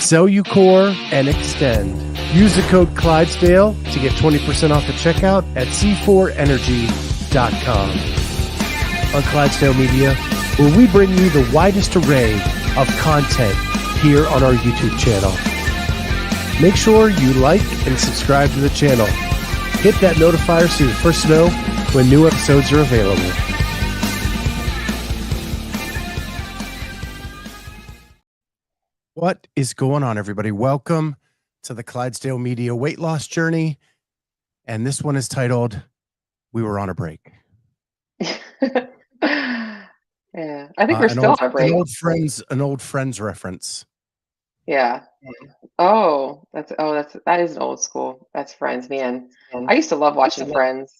Cellucor and Extend. Use the code Clydesdale to get 20% off the checkout at c4energy.com. On Clydesdale Media, where we bring you the widest array of content here on our YouTube channel. Make sure you like and subscribe to the channel. Hit that notifier so you're first to know when new episodes are available. What is going on, everybody? Welcome to the Clydesdale Media Weight Loss Journey. And this one is titled, We Were on a Break. Yeah, I think we're still on a break. An old friends reference. Yeah. Oh, that is an old school. That's Friends, man. I used to love watching Friends.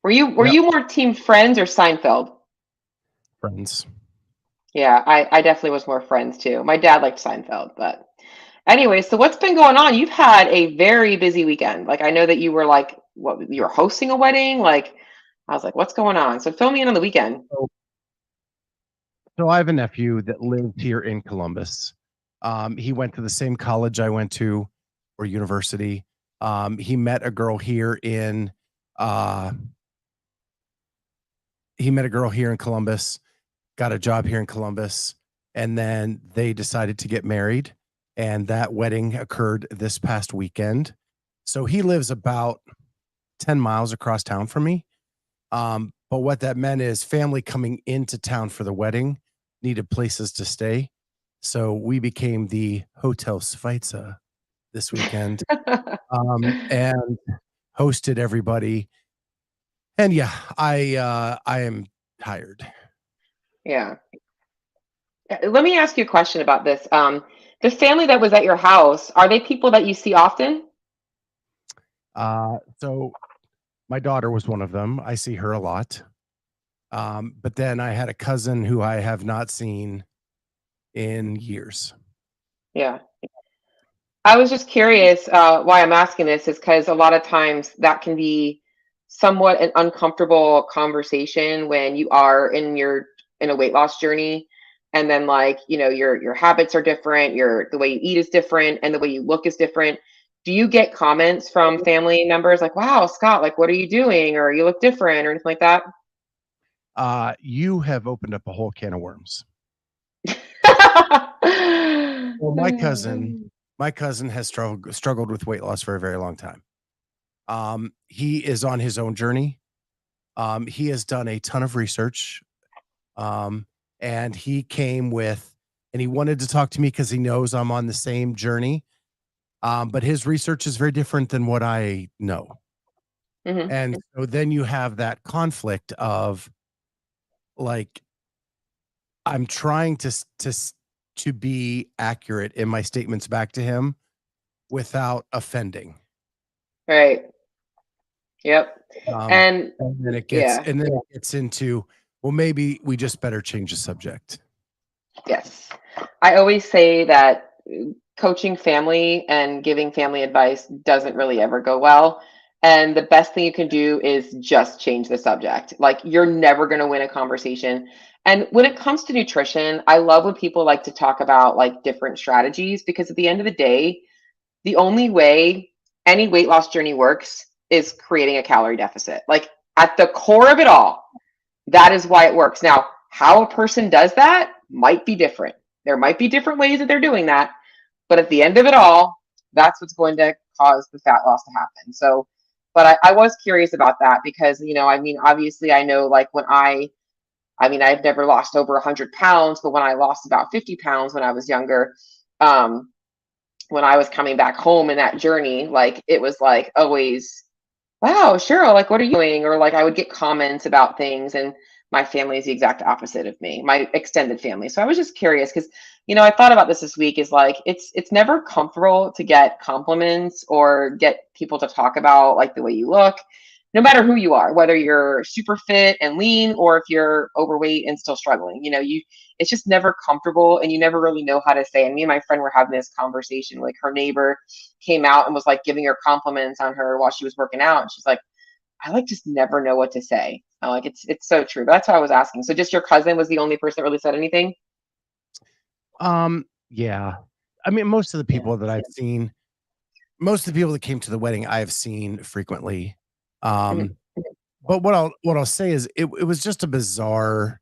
Were you more team Friends or Seinfeld? Friends. Yeah, I definitely was more Friends too. My dad liked Seinfeld, but anyway, so what's been going on? You've had a very busy weekend. Like, I know that you were you were hosting a wedding. Like, I was like, what's going on? So fill me in on the weekend. So I have a nephew that lived here in Columbus. He went to the same college I went to, or university. He met a girl here in Columbus, got a job here in Columbus, and then they decided to get married, and that wedding occurred this past weekend. So he lives about 10 miles across town from me. But what that meant is family coming into town for the wedding needed places to stay. So we became the Hotel Schweizer this weekend and hosted everybody. And yeah, I am tired. Yeah. Let me ask you a question about this. The family that was at your house, are they people that you see often? So my daughter was one of them. I see her a lot. But then I had a cousin who I have not seen in years. Yeah. I was just curious why I'm asking this is because a lot of times that can be somewhat an uncomfortable conversation when you are in a weight loss journey, and then your habits are different, the way you eat is different, and the way you look is different. Do you get comments from family members like, "Wow, Scott, like, what are you doing?" or "You look different," or anything like that? You have opened up a whole can of worms. Well, my cousin has struggled with weight loss for a very long time. He is on his own journey. He has done a ton of research. And he wanted to talk to me because he knows I'm on the same journey. But his research is very different than what I know. Mm-hmm. And so then you have that conflict of, like, I'm trying to be accurate in my statements back to him without offending. Right. Yep. And then it gets into, well, maybe we just better change the subject. Yes. I always say that coaching family and giving family advice doesn't really ever go well. And the best thing you can do is just change the subject. Like, you're never going to win a conversation. And when it comes to nutrition, I love when people like to talk about like different strategies, because at the end of the day, the only way any weight loss journey works is creating a calorie deficit. Like, at the core of it all, that is why it works. Now, how a person does that might be different. There might be different ways that they're doing that. But at the end of it all, that's what's going to cause the fat loss to happen. So, but I was curious about that because, obviously I know, like, I've never lost over 100 pounds, but when I lost about 50 pounds when I was younger, when I was coming back home in that journey, like, it was like always, "Wow, Cheryl, like, what are you doing?" Or like I would get comments about things, and my family is the exact opposite of me, my extended family. So I was just curious because, I thought about this week is like, it's never comfortable to get compliments or get people to talk about like the way you look, no matter who you are, whether you're super fit and lean or if you're overweight and still struggling. It's just never comfortable, and you never really know how to say. And me and my friend were having this conversation. Like, her neighbor came out and was like giving her compliments on her while she was working out, and she's like, I like just never know what to say. I'm like, it's so true. But that's why I was asking. So just your cousin was the only person that really said anything? Yeah. I mean, most of the Yeah. people that I've seen, most of the people that came to the wedding, I have seen frequently. Mhm. Um, but what I'll say is it was just a bizarre.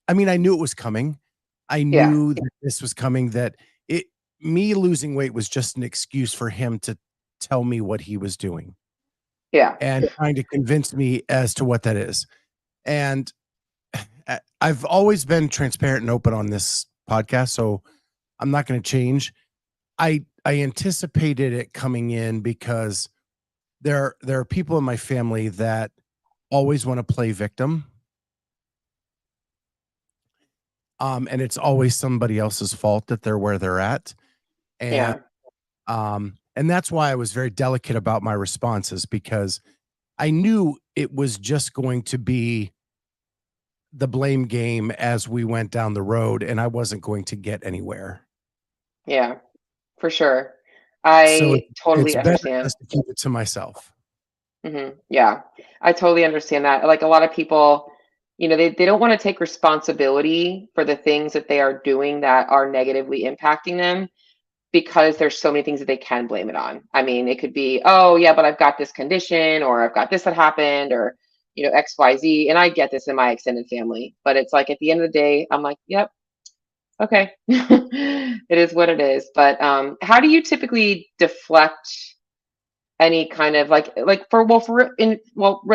I mean, I knew it was coming. I Yeah. knew that this was coming. That it me losing weight was just an excuse for him to tell me what he was doing Yeah. and trying to convince me as to what that is. And I've always been transparent and open on this podcast, so I'm not going to change. I anticipated it coming in because there are people in my family that always want to play victim, and it's always somebody else's fault that they're where they're at, and Yeah. that's why I was very delicate about my responses because I knew it was just going to be the blame game as we went down the road, and I wasn't going to get anywhere. Yeah. For sure. So I it's totally better understand. just to keep it to myself. Yeah, I totally understand that. Like a lot of people, they don't want to take responsibility for the things that they are doing that are negatively impacting them because there's so many things that they can blame it on. I mean, it could be, oh yeah, but I've got this condition or I've got this that happened or XYZ. And I get this in my extended family, but it's like at the end of the day, I'm like, yep, okay. It is what it is. But how do you typically deflect any kind of really,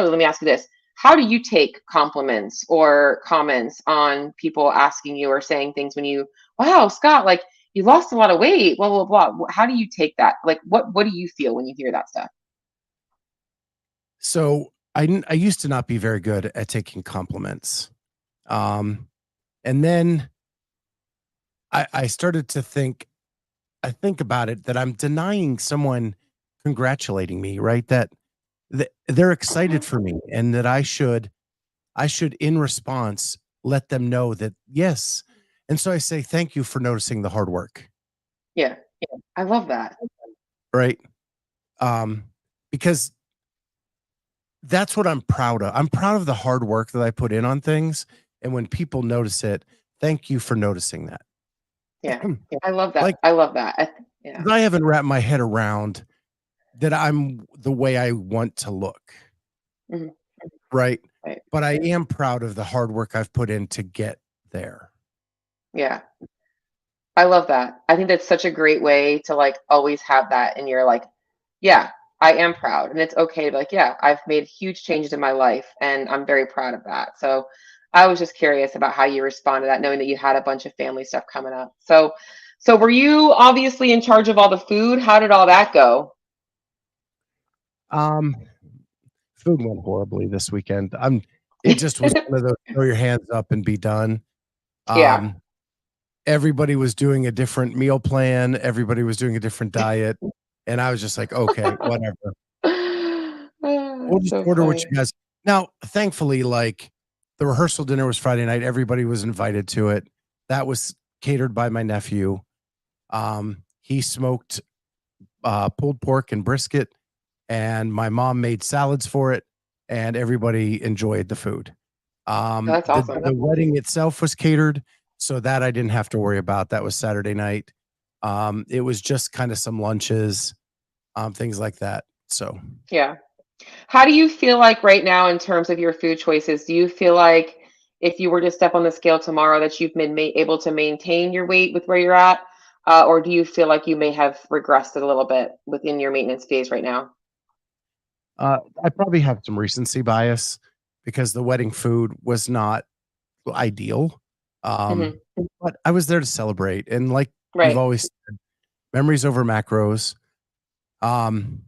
let me ask you this. How do you take compliments or comments on people asking you or saying things when wow, Scott, like you lost a lot of weight, blah, blah, blah. How do you take that? Like, what do you feel when you hear that stuff? So I used to not be very good at taking compliments. Um, and then I started to think, I think about it that I'm denying someone congratulating me, right? That they're excited for me and that I should in response let them know that yes. And so I say thank you for noticing the hard work, Yeah, I love that. right? Um, because that's what I'm proud of. I'm proud of the hard work that I put in on things. And when people notice it, thank you for noticing that. Yeah, I love Like, that. I love that. Yeah. 'cause I haven't wrapped my head around that I'm the way I want to look, Mhm. right? Right. But I am proud of the hard work I've put in to get there. Yeah. I love that. I think that's such a great way to like always have that in your like, yeah, I am proud. And it's okay to be like, yeah, I've made huge changes in my life and I'm very proud of that. So I was just curious about how you respond to that, knowing that you had a bunch of family stuff coming up. So were you obviously in charge of all the food? How did all that go? Um, Food went horribly this weekend. It just was one of those throw your hands up and be done. Yeah. Um, Everybody was doing a different meal plan, everybody was doing a different diet, and I was just like, "Okay, whatever. We'll That's just so order what funny. you guys." Now, thankfully, like, the rehearsal dinner was Friday night, everybody was invited to it. That was catered by my nephew. He smoked, pulled pork and brisket, and my mom made salads for it, and everybody enjoyed the food. That's awesome. The wedding itself was catered, so that I didn't have to worry about. That was Saturday night. It was just kinda some lunches, things like that. So, Yeah. How do you feel like right now in terms of your food choices? Do you feel like if you were to step on the scale tomorrow that you've been able to maintain your weight with where you're at? Or do you feel like you may have regressed a little bit within your maintenance phase right now? I probably have some recency bias because the wedding food was not ideal. Hmm. But I was there to celebrate, and like we've Right. always said, memories over macros. Um,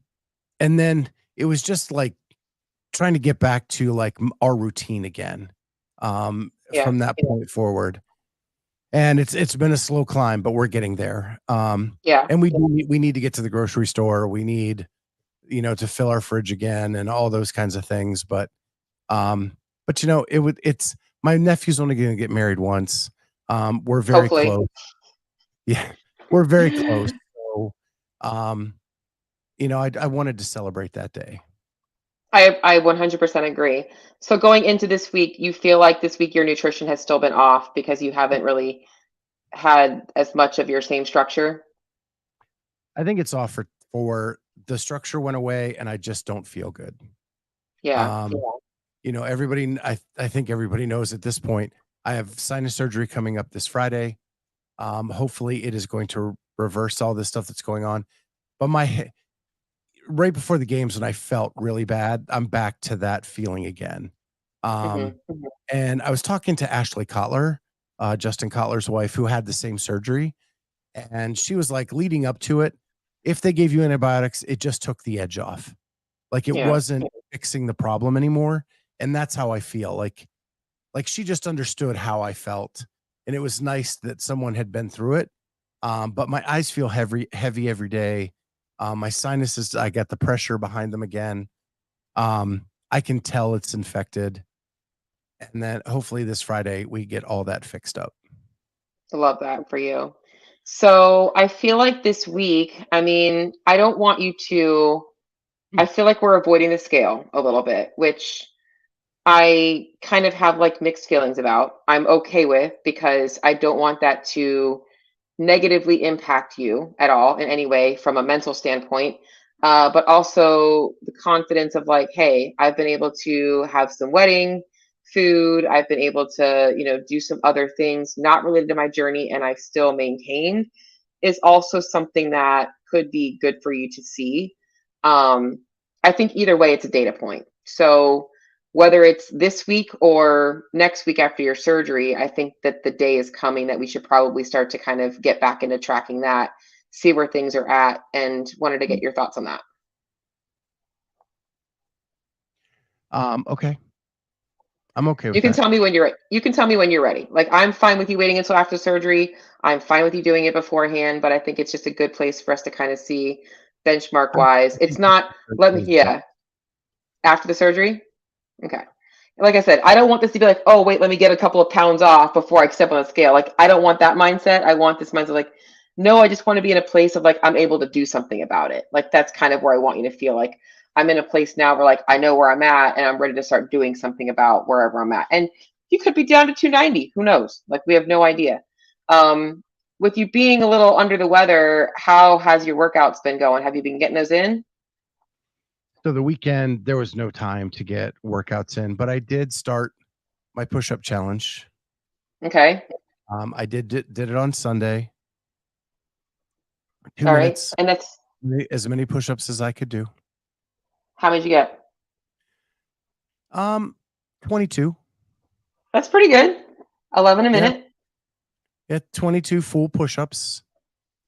and then it was just like trying to get back to like our routine again, Yeah. from that point forward. And it's been a slow climb, but we're getting there. Yeah. And we need to get to the grocery store. We need, to fill our fridge again and all those kinds of things. Um, but it's my nephew's only going to get married once. We're very Hopefully. close. Yeah, we're very close. So, um, I wanted to celebrate that day. I 100% agree. So going into this week, you feel like this week your nutrition has still been off because you haven't really had as much of your same structure? I think it's off for the structure went away and I just don't feel good. Yeah. Um, everybody, I think everybody knows at this point, I have sinus surgery coming up this Friday. Hopefully it is going to reverse all this stuff that's going on. But right before the games when I felt really bad, I'm back to that feeling again. Um, Hmm. Hmm. and I was talking to Ashley Kotler, Justin Kotler's wife, who had the same surgery. And she was like, leading up to it, if they gave you antibiotics, it just took the edge off. Like it Yeah. wasn't fixing the problem anymore. And that's how I feel. Like she just understood how I felt. And it was nice that someone had been through it. But my eyes feel heavy every day. My sinuses, I got the pressure behind them again. I can tell it's infected. And then hopefully this Friday we get all that fixed up. I love that for you. So I feel like this week, I mean, I don't want you to, Hmm. I feel like we're avoiding the scale a little bit, which I kind of have like mixed feelings about. I'm okay with because I don't want that to negatively impact you at all in any way from a mental standpoint. But also the confidence of like, hey, I've been able to have some wedding food. I've been able to, do some other things not related to my journey, and I've still maintained is also something that could be good for you to see. Um, I think either way, it's a data point. So whether it's this week or next week after your surgery, I think that the day is coming that we should probably start to kind of get back into tracking that, see where things are at, and wanted to get your thoughts on that. Okay. I'm okay You with can that. tell me when you're ready. Like I'm fine with you waiting until after surgery. I'm fine with you doing it beforehand, but I think it's just a good place for us to kind of see benchmark wise. I It's think the not let me surgery is done. yeah, after the surgery. Okay. Like I said, I don't want this to be like, oh, wait, let me get a couple of pounds off before I step on the scale. Like, I don't want that mindset. I want this mindset like, no, I just want to be in a place of like, I'm able to do something about it. Like, that's kind of where I want you to feel like I'm in a place now where like, I know where I'm at and I'm ready to start doing something about wherever I'm at. And you could be down to 290. Who knows? Like, we have no idea. Um, with you being a little under the weather, how has your workouts been going? Have you been getting those in? So the weekend, there was no time to get workouts in, but I did start my push-up challenge. Okay. I did it on Sunday, two All right. minutes, And that's as many push-ups as I could do. how many did you get? Um, 22. That's pretty good. 11 a Yeah, minute. yeah, 22 full push-ups.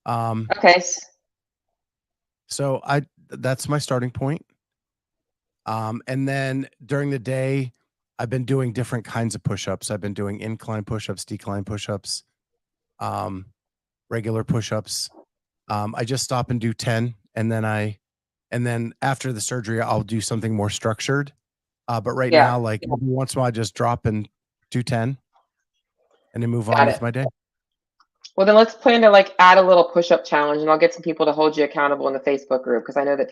Um, Okay. so that's my starting point. And then during the day, I've been doing different kinds of push-ups. I've been doing incline push-ups, decline push-ups, um, regular push-ups. I just stop and do 10, and then after the surgery, I'll do something more structured. But right Yeah, now, like every once in a while, I just drop and do 10 and then move on got with it. my day. Well, then let's plan to like add a little push-up challenge, and I'll get some people to hold you accountable in the Facebook group because I know that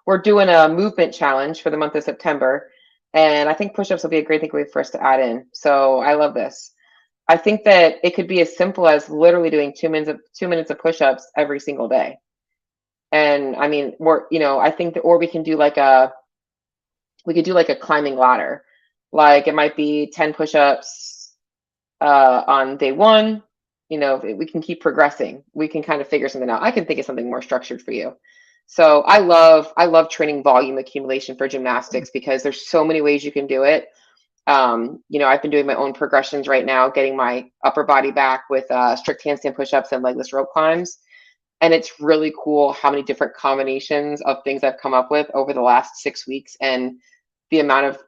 we're doing a movement challenge for the month of September, and I think push-ups will be a great thing for us to add in. So I love this. I think that it could be as simple as literally doing 2 minutes of push-ups every single day. And I mean, I think that, or we could do like a climbing ladder. Like it might be 10 push-ups on day one. We can keep progressing. We can kind of figure something out. I can think of something more structured for you. So I love training volume accumulation for gymnastics because there's so many ways you can do it. I've been doing my own progressions right now, getting my upper body back with strict handstand push-ups and legless rope climbs. And it's really cool how many different combinations of things I've come up with over the last 6 weeks and the amount of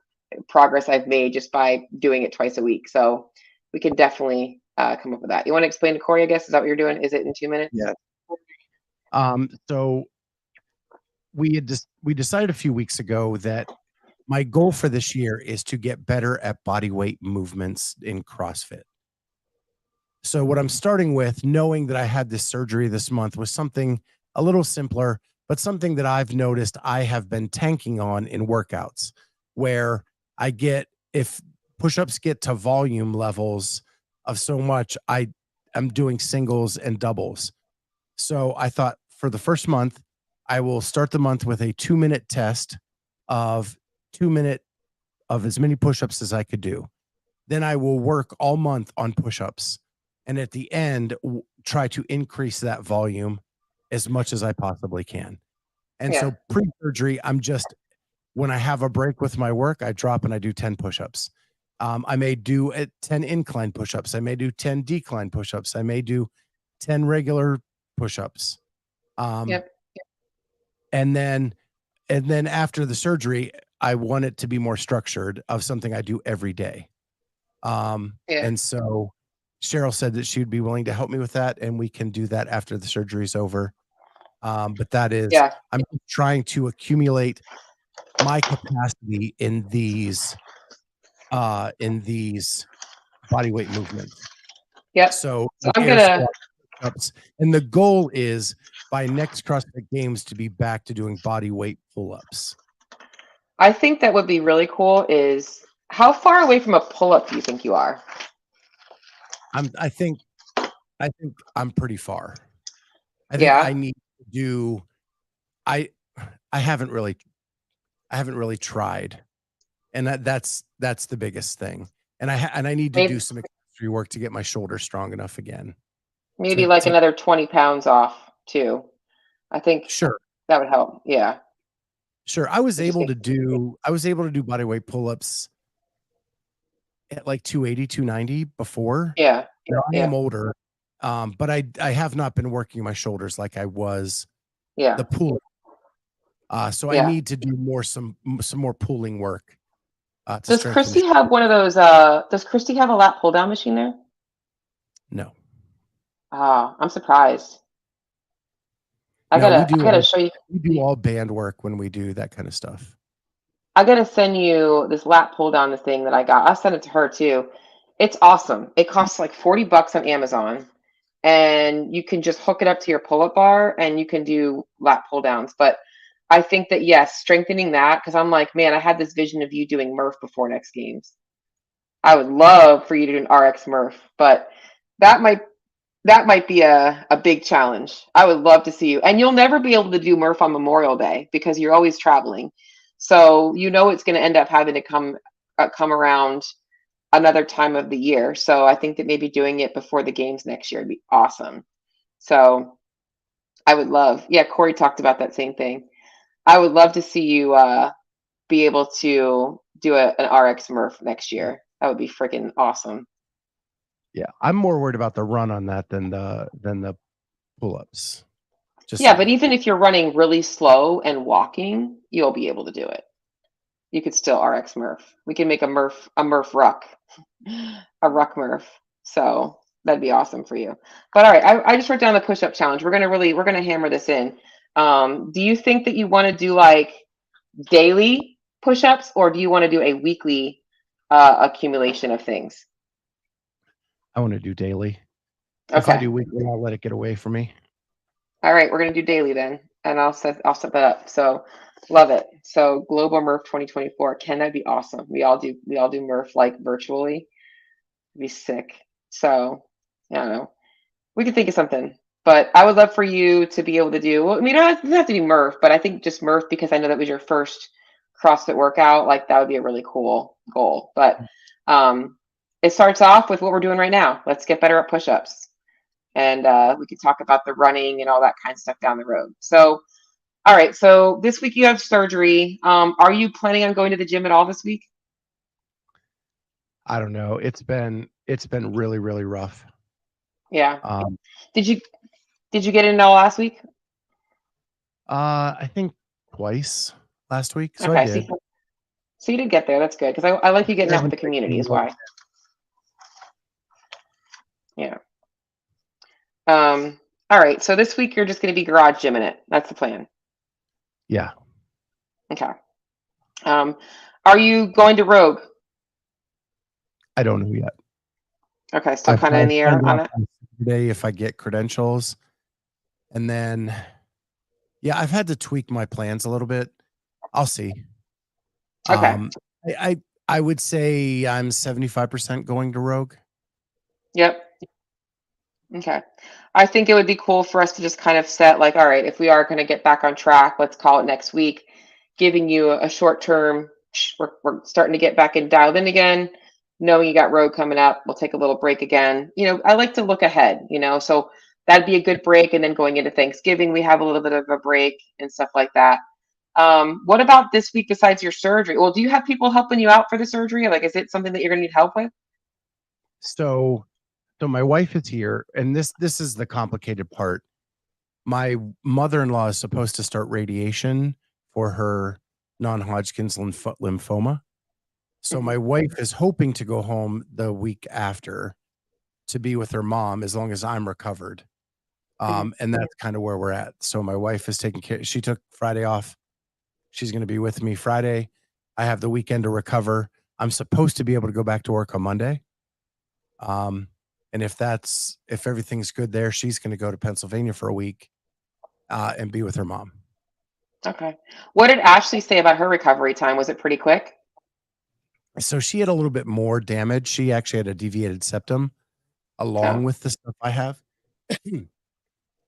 progress I've made just by doing it twice a week. So we can definitely come up with that. You want to explain to Corey, I guess? Is that what you're doing? Is it in 2 minutes? Yeah. So we decided a few weeks ago that my goal for this year is to get better at body weight movements in CrossFit. So what I'm starting with, knowing that I had this surgery this month, was something a little simpler, but something that I've noticed I have been tanking on in workouts, where I get if push-ups get to volume levels of so much, I'm doing singles and doubles. So I thought for the first month, I will start the month with a 2-minute test of 2 minute of as many push-ups as I could do. Then I will work all month on push-ups. And at the end, try to increase that volume as much as I possibly can. And Yeah. so pre-surgery, when I have a break with my work, I drop and I do 10 push-ups. I may do 10 incline push-ups. I may do 10 decline push-ups. I may do 10 regular push-ups. Yep. And then after the surgery, I want it to be more structured of something I do every day. Yeah. And so Cheryl said that she would be willing to help me with that, and we can do that after the surgery's over. But that is, Yeah. I'm trying to accumulate my capacity in these body weight movements. Yep. So So like I'm air gonna. squats, push-ups, and the goal is by next CrossFit Games to be back to doing body weight pull-ups. I think that would be really cool. Is how far away from a pull-up do you think you are? I think I'm pretty far. I think Yeah. I need to do I I haven't really tried. And that's the biggest thing. And I need to do Maybe some accessory work to get my shoulders strong enough again. maybe To like another 20 pounds off too. I think Sure. that would help. Yeah. Sure. I was I just able think. to do body weight pull-ups at like 280, 290 before. Yeah. Now I Yeah. am older. But I have not been working my shoulders like I was Yeah. the pool. So I Yeah. need to do some more pulling work to Does strengthen the Christy have one of those? Does Christy have a lat pull down machine there? no. Ah, I'm surprised. No, I gotta show you. we do all band work when we do that kind of stuff. I gotta send you this lat pull down, the thing that I got. I'll send it to her too. It's awesome. It costs like $40 on Amazon, and you can just hook it up to your pull-up bar and you can do lat pull downs. But I think that yes, strengthening that, because I'm like, man, I had this vision of you doing Murph before next games. I would love for you to do an RX Murph, but that might that might be a big challenge. I would love to see you. And you'll never be able to do Murph on Memorial Day because you're always traveling. So you know it's going to end up having to come around another time of the year. So I think that maybe doing it before the games next year would be awesome. So I would love. Yeah, Corey talked about that same thing. I would love to see you be able to do an RX Murph next year. That would be freaking awesome. Yeah, I'm more worried about the run on that than the pull-ups. Just Yeah, but saying. even if you're running really slow and walking, you'll be able to do it. You could still RX Murph. We can make a Murph ruck, a ruck Murph. So that'd be awesome for you. But all right, I just wrote down the push-up challenge. We're gonna hammer this in. Do you think that you want to do like daily push-ups, or do you want to do a weekly accumulation of things? I want to do daily. If I Okay. do weekly, I'll let it get away from me. All right, we're gonna do daily then, and I'll set that up. So love it. So Global Murph 2024. Can that be awesome? We all do Murph like virtually. It'd be sick. So I don't know. We could think of something. But I would love for you to be able to do. Well, I mean, it doesn't have to be Murph, but I think just Murph because I know that was your first CrossFit workout. Like that would be a really cool goal. But it starts off with what we're doing right now. Let's get better at push-ups, and we could talk about the running and all that kind of stuff down the road. So, all right. So this week you have surgery. Are you planning on going to the gym at all this week? I don't know. It's been really, really rough. Yeah. Um, Did you get in all last week? I think twice last week, so I Okay. did. So you did get there. That's good because I like you getting I out with haven't the community is taken why. Yeah. All right. So this week you're just going to be garage gymming it. That's the plan. Yeah, Okay. Um, are you going to Rogue? I don't know yet. Okay. Still kind of in the air find on out it. on Saturday if I get credentials, and then yeah, I've had to tweak my plans a little bit. I'll see. Okay. I would say I'm 75% going to Rogue. Yep. Okay. I think it would be cool for us to just kind of set like, all right, if we are going to get back on track, let's call it next week, giving you a short term, we're starting to get back and dialed in again, knowing you got road coming up, we'll take a little break again. I like to look ahead, so that'd be a good break. And then going into Thanksgiving, we have a little bit of a break and stuff like that. What about this week besides your surgery? Well, do you have people helping you out for the surgery? Like, is it something that you're going to need help with? So my wife is here, and this is the complicated part. My mother-in-law is supposed to start radiation for her non-Hodgkin's lymphoma. So Hmm. my wife is hoping to go home the week after to be with her mom as long as I'm recovered. Hmm. And that's kind of where we're at. So my wife is taking care. She took Friday off. She's going to be with me Friday. I have the weekend to recover. I'm supposed to be able to go back to work on Monday. Um, and if everything's good there, she's going to go to Pennsylvania for a week and be with her mom. Okay. What did Ashley say about her recovery time? Was it pretty quick? So she had a little bit more damage. She actually had a deviated septum along Oh. with the stuff I have.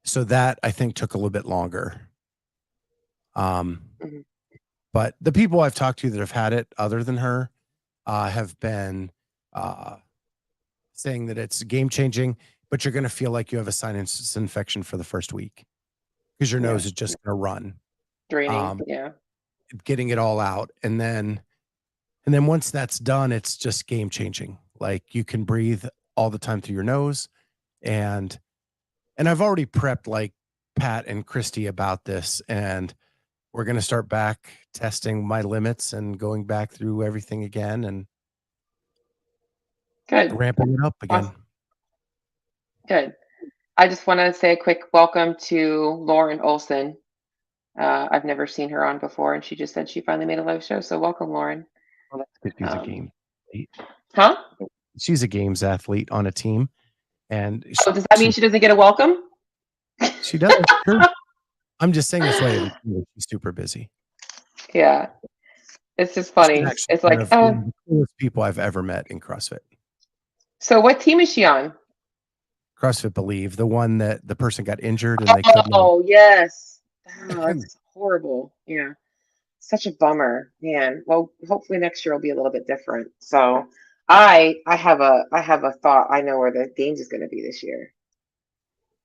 So that I think took a little bit longer. Mhm. But the people I've talked to that have had it other than her have been uh, saying that it's game changing, but you're going to feel like you have a sinus infection for the first week because your Yeah. nose is just going to run, Draining. um, Yeah. getting it all out. And then once that's done, it's just game changing. Like you can breathe all the time through your nose. And I've already prepped like Pat and Christy about this, and we're going to start back testing my limits and going back through everything again and Good. ramping it up again. Awesome. Good. I just want to say a quick welcome to Lauren Olson. I've never seen her on before, and she just said she finally made a live show. So welcome, Lauren. Well, that's because she's a Um, game athlete. huh? She's a games athlete on a team, and Oh, does that mean she doesn't get a welcome? she does. Sure. I'm just saying this way. She's super busy. Yeah. It's just She's funny. actually It's like, one of the coolest people I've ever met in CrossFit. so what team is she on? CrossFit Believe, the one that the person got injured and they couldn't. Oh, yes. Oh, that's horrible. Yeah. Such a bummer, man. Well, hopefully next year will be a little bit different. So I have a thought. I know where the games is going to be this year.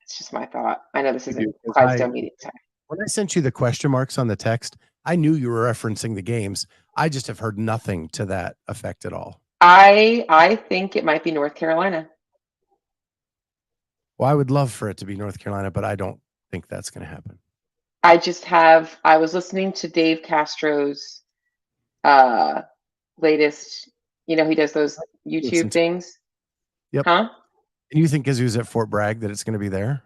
It's just my thought. I know this You do, isn't 'cause Clydesdale meeting time. when I sent you the question marks on the text, I knew you were referencing the games. I just have heard nothing to that effect at all. I think it might be North Carolina. Well, I would love for it to be North Carolina, but I don't think that's going to happen. I was listening to Dave Castro's uh latest, he does those Listen YouTube to, things. yep. Huh? And you think because he was at Fort Bragg that it's going to be there?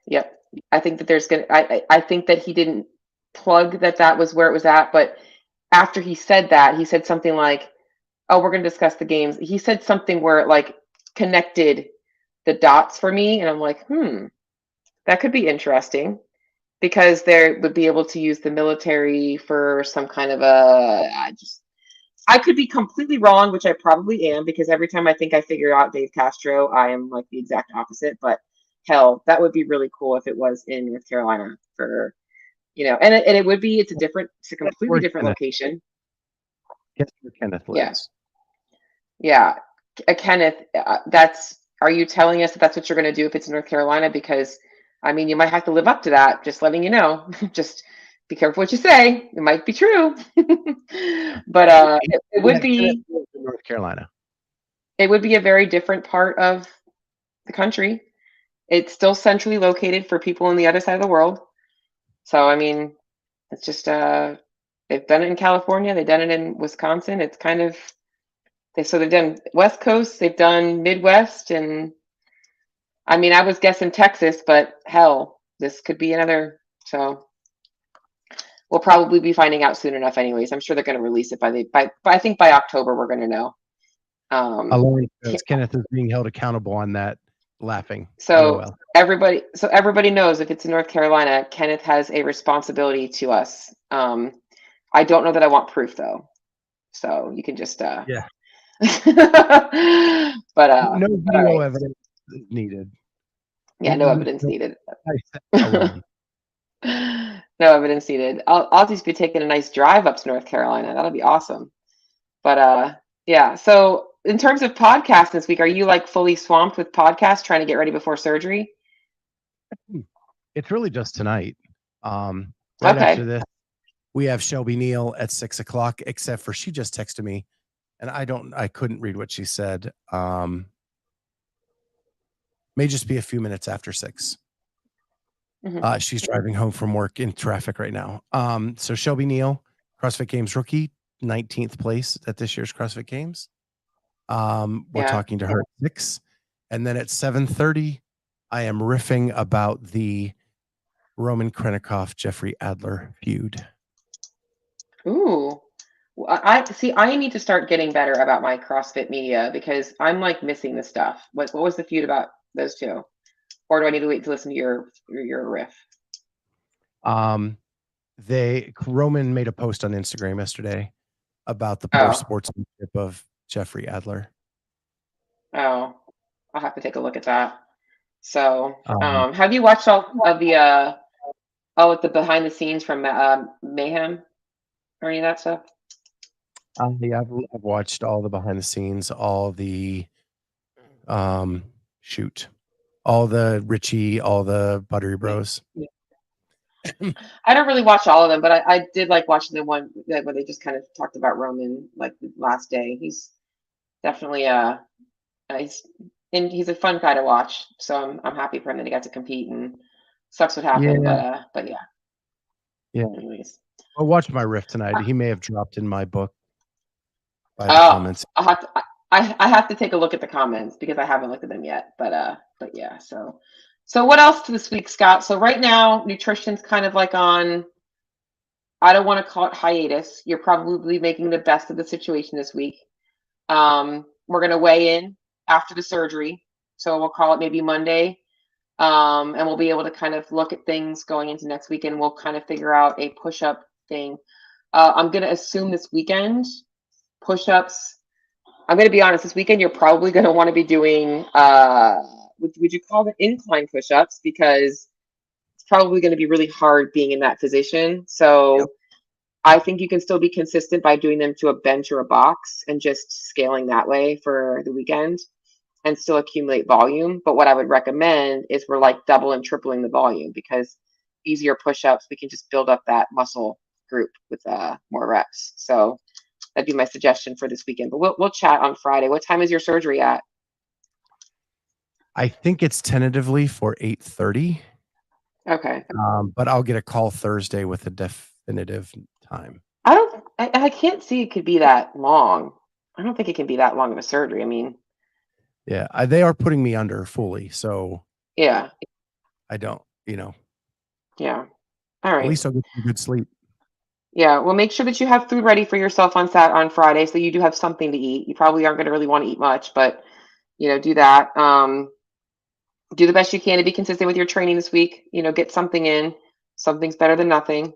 Yep. I think that there's gonna I think that he didn't plug that was where it was at, but after he said that, he said something like, "Oh, we're gonna discuss the games." He said something where it like connected the dots for me, and I'm like, that could be interesting because they would be able to use the military for some kind of I could be completely wrong, which I probably am, because every time I think I figure out Dave Castro, I am like the exact opposite. But hell, that would be really cool if it was in North Carolina and it would be, it's a That's completely where different Kenneth, location. guess where Kenneth Yeah. lives. Yeah. Kenneth, are you telling us that that's what you're going to do if it's in North Carolina? Because, I mean, you might have to live up to that, just letting you know. Just be careful what you say. It might be true. But it Yeah, would Kenneth be lives in North Carolina. it would be a very different part of the country. It's still centrally located for people on the other side of the world. So, I mean, it's just they've done it in California, they've done it in Wisconsin. It's kind of they've done West Coast, they've done Midwest, and I mean, I was guessing Texas, but hell, this could be another. So we'll probably be finding out soon enough, anyways. I'm sure they're going to release it I think by October we're going to know. Alone K- says Kenneth is being held accountable on that. Laughing. So LOL. everybody knows if it's in North Carolina, Kenneth has a responsibility to us. I don't know that I want proof though, so you can just Yeah. but No all video right. evidence is needed. Yeah, no evidence needed. Alone. No evidence needed. I'll just be taking a nice drive up to North Carolina. That'll be awesome. But yeah. So in terms of podcasts this week, are you like fully swamped with podcasts trying to get ready before surgery? It's really just tonight. Right after Okay. this, we have Shelby Neal at 6:00, except for she just texted me and I couldn't read what she said. May just be a few minutes after 6. Hmm. She's driving home from work in traffic right now. So Shelby Neal, CrossFit Games rookie, 19th place at this year's CrossFit Games. We're Yeah. talking to her at 6. And then at 7:30, I am riffing about the Roman Krennikov, Jeffrey Adler feud. Ooh. I see. I need to start getting better about my CrossFit media because I'm like missing the stuff. What was the feud about those two? Or do I need to wait to listen to your riff? Um, Roman made a post on Instagram yesterday about the poor Oh, sportsmanship of Jeffrey Adler. oh, I'll have to take a look at that. So, Um, have you watched all of the the behind the scenes from Mayhem or any of that stuff? yeah, I've watched all the behind the scenes, all the um, shoot, all the Richie, all the Buttery Bros. I don't really watch all of them, but I did like watching the one where they just kind of talked about Roman like the last day. He's definitely he's he's a fun guy to watch. So I'm happy for him that he got to compete and sucks what happened, Yeah, but yeah. yeah. Anyways. Well, watch my riff tonight. He may have dropped in my book by the Oh, comments. I'll have to. I have to take a look at the comments because I haven't looked at them yet. But yeah. So what else to this week, Scott? So right now, nutrition's kind of like on. I don't want to call it hiatus. You're probably making the best of the situation this week. We're gonna weigh in after the surgery, so we'll call it maybe Monday, and we'll be able to kind of look at things going into next week, and we'll kind of figure out a push-up thing. I'm gonna assume this weekend push-ups. I'm going to be honest, this weekend you're probably going to want to be doing, would you call them incline push-ups? Because it's probably going to be really hard being in that position. Yep. So I think you can still be consistent by doing them to a bench or a box and just scaling that way for the weekend and still accumulate volume. But what I would recommend is we're like double and tripling the volume because easier push-ups, we can just build up that muscle group with more reps. So that'd be my suggestion for this weekend. But we'll chat on Friday. What time is your surgery at? I think it's tentatively for 8:30. Okay. But I'll get a call Thursday with a definitive time. I don't. I can't see it could be that long. I don't think it can be that long of a surgery. I mean, Yeah, they are putting me under fully, so yeah, I don't, yeah. All at right. least I'll get some good sleep. Yeah. Well, make sure that you have food ready for yourself on Friday, so you do have something to eat. You probably aren't going to really want to eat much, but do that. Do the best you can to be consistent with your training this week. Get something in. Something's better than nothing.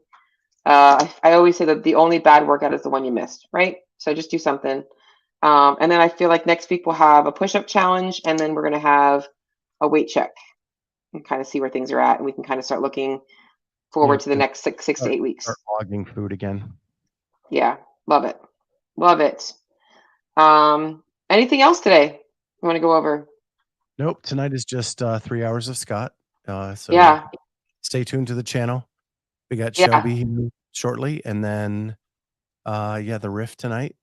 I always say that the only bad workout is the one you missed, right? So just do something. And then I feel like next week we'll have a push-up challenge, and then we're going to have a weight check and kind of see where things are at, and we can kind of start looking Yeah, forward to the gonna next six to start 8 weeks. logging food again. Yeah, love it, love it. Anything else today you want to go over? Nope, tonight is just 3 hours of Scott. So Yeah, stay tuned to the channel. We got yeah, Shelby shortly, and then yeah, the riff tonight,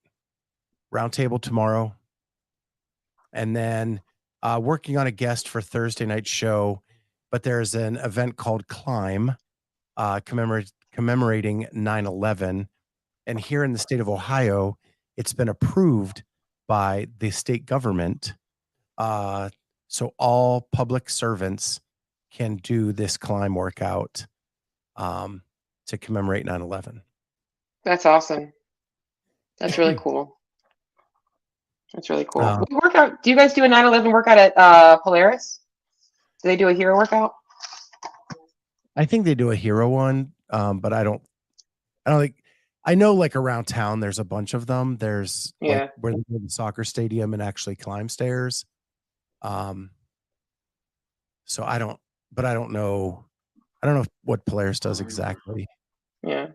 roundtable tomorrow, and then working on a guest for Thursday night show. But there's an event called Climb, commemorating 9/11, and here in the state of Ohio, it's been approved by the state government. So all public servants can do this climb workout to commemorate 9/11. that's awesome. That's really cool. That's really cool. Uh, What workout? Do you guys do a 9/11 workout at Polaris? Do they do a hero workout? I think they do a hero one, but I don't think. I know, like around town, there's a bunch of them. There's like Yeah. where they go to the soccer stadium and actually climb stairs. Um, So I don't know. I don't know what Polaris does exactly. Yeah.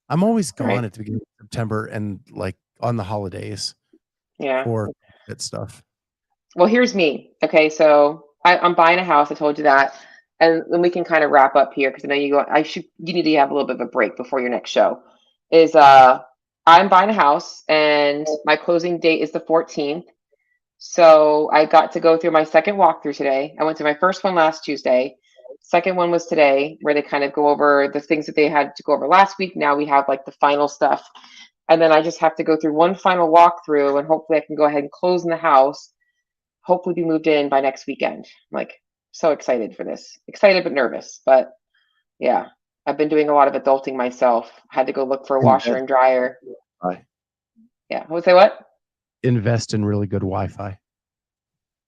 I'm always All gone right. at the beginning of September and like on the holidays Yeah. for that stuff. Well, here's me. Okay, so I'm buying a house. I told you that, and then we can kind of wrap up here because I know you go. You need to have a little bit of a break before your next show. Is I'm buying a house, and my closing date is the 14th. So I got to go through my second walkthrough today. I went to my first one last Tuesday. Second one was today, where they kind of go over the things that they had to go over last week. Now we have like the final stuff. And then I just have to go through one final walkthrough and hopefully I can go ahead and close in the house. Hopefully be moved in by next weekend. I'm like so excited for this. Excited but nervous. But yeah, I've been doing a lot of adulting myself. Had to go look for a washer Invest, and dryer. Wi-Fi. Yeah. I would say what? Invest in really good Wi-Fi.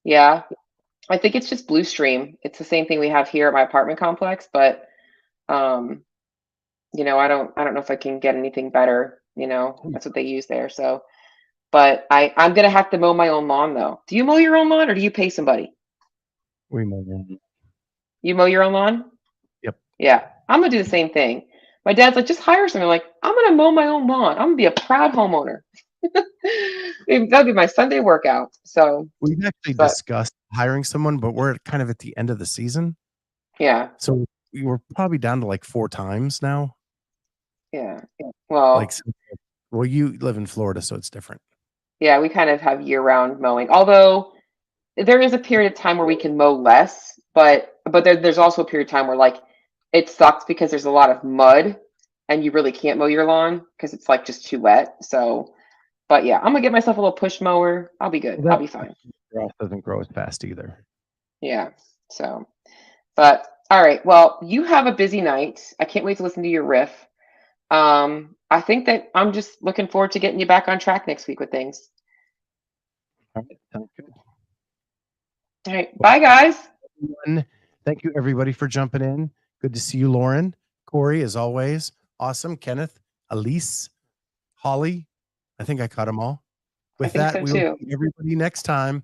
Yeah. I think it's just Blue Stream. It's the same thing we have here at my apartment complex, but um, I don't know if I can get anything better. That's what they use there. So, but I'm gonna have to mow my own lawn though. Do you mow your own lawn or do you pay somebody? We mow them. You mow your own lawn? Yep. Yeah, I'm gonna do the same thing. My dad's like, just hire someone. I'm like, I'm gonna mow my own lawn. I'm gonna be a proud homeowner. That'd be my Sunday workout. So, We've actually but discussed hiring someone, but we're kind of at the end of the season. yeah, So we were probably down to like 4 times now. yeah. Like, Well, well, you live in Florida, so it's different. yeah, we kind of have year-round mowing. Although there is a period of time where we can mow less, but there's also a period of time where like it sucks because there's a lot of mud and you really can't mow your lawn because it's like just too wet. So, but yeah, I'm gonna get myself a little push mower. I'll be good. Well, I'll that be fine. grass doesn't grow as fast either. Yeah. So, but all right. Well, you have a busy night. I can't wait to listen to your riff. I think that I'm just looking forward to getting you back on track next week with things. All right, sounds good. All right. Bye, guys. Thank you, everybody, for jumping in. Good to see you, Lauren. Corey, as always. Awesome. Kenneth, Elise, Holly. I think I caught them all. With I think that, so we will too. see everybody next time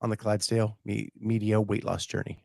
on the Clydesdale Media Weight Loss Journey.